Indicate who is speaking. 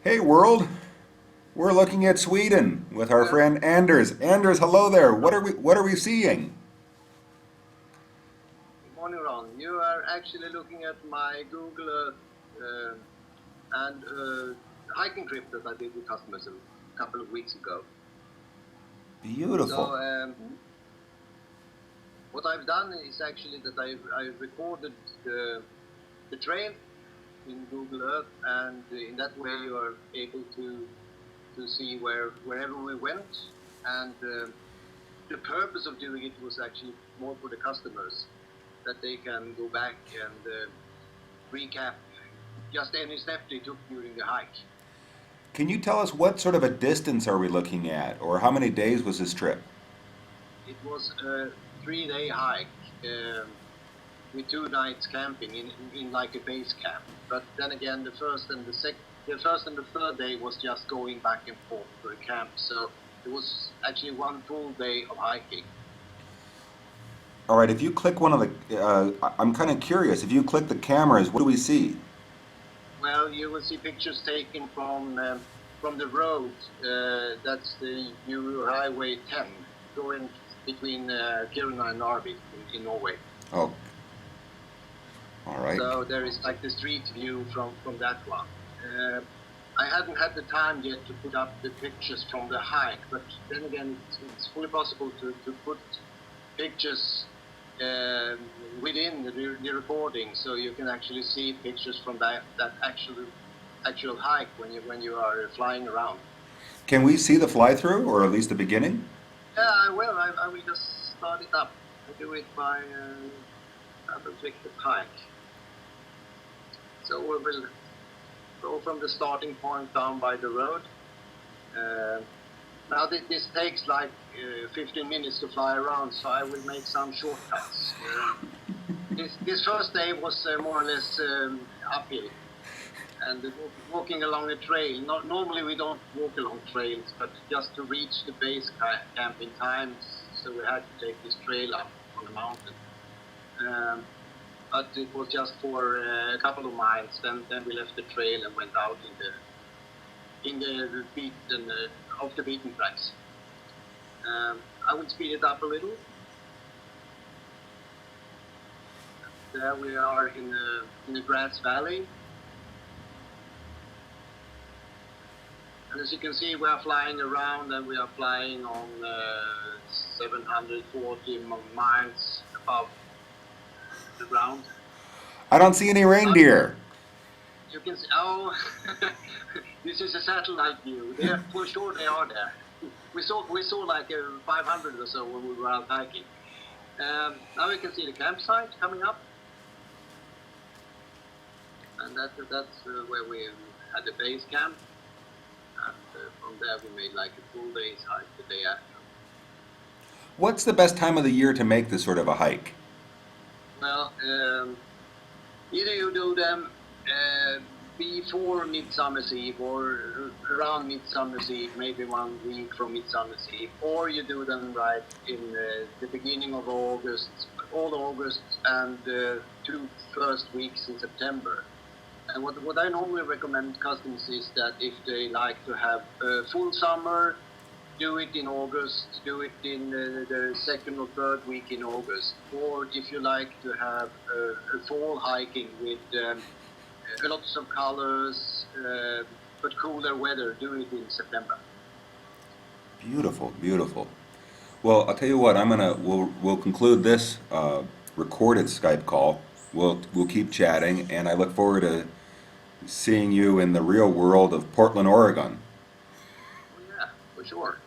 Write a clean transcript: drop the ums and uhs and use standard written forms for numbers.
Speaker 1: Hey world, we're looking at Sweden with our
Speaker 2: Good
Speaker 1: friend Anders. Anders, hello there. What are we seeing?
Speaker 2: morning, Ron. You are actually looking at my Google Earth and hiking trip that I did with customers a couple of weeks ago. So
Speaker 1: Beautiful.
Speaker 2: what I've done is actually that I recorded the trail in Google Earth, and in that way you are able to see wherever we went. And the purpose of doing it was actually more for the customers, that they can go back and recap just any step they took during the hike.
Speaker 1: Can you tell us what sort of a distance are we looking at, or how many days was this trip?
Speaker 2: It was a 3-day hike with 2 nights camping in like a base camp. But then again, the first and the third day was just going back and forth to the camp. So it was actually one full day of hiking.
Speaker 1: All right, if you click one of I'm kind of curious. If you click the cameras, what do we see?
Speaker 2: Well, you will see pictures taken from the road. That's the new Highway 10 going between Kiruna and Narvik in Norway.
Speaker 1: Oh, all right.
Speaker 2: So there is like the street view from that one. Uh, I hadn't had the time yet to put up the pictures from the hike, but then again, it's fully possible to put pictures within the recording, so you can actually see pictures from that actual hike when you are flying around.
Speaker 1: Can we see the fly-through, or at least the beginning?
Speaker 2: Yeah, I will. I will just start it up. I do it by double-click the hike. So we will go from the starting point down by the road. Uh, Now this takes like 15 minutes to fly around, so I will make some shortcuts. This first day was more or less uphill, and walking along a trail. Normally we don't walk along trails, but just to reach the base camp in time, so we had to take this trail up on the mountain. Um, but it was just for a couple of miles. Then we left the trail and went out in the beat and off the beaten tracks. I will speed it up a little. There we are in a grass valley, and as you can see, we are flying around, and we are flying on 740 miles above the ground.
Speaker 1: I don't see any
Speaker 2: But
Speaker 1: reindeer.
Speaker 2: you can see, oh, this is a satellite view. For sure they are there. We saw like 500 or so when we were out hiking. Now we can see the campsite coming up, and that's where we had the base camp. And from there we made like a full day's hike the day after.
Speaker 1: What's the best time of the year to make this sort of a hike?
Speaker 2: Well, either you do them before Midsummer's Eve or around Midsummer's Eve, maybe 1 week from Midsummer's Eve, or you do them right in the beginning of August, all August, and 2 first weeks in September. And what I normally recommend customers is that if they like to have a full summer, do it in August, do it in the second or third week in August. Or if you like to have a fall hiking with lots of colors, but cooler weather, do it in September.
Speaker 1: Beautiful, beautiful. Well, I'll tell you what. We'll conclude this recorded Skype call. We'll keep chatting, and I look forward to seeing you in the real world of Portland, Oregon.
Speaker 2: Oh yeah, for sure.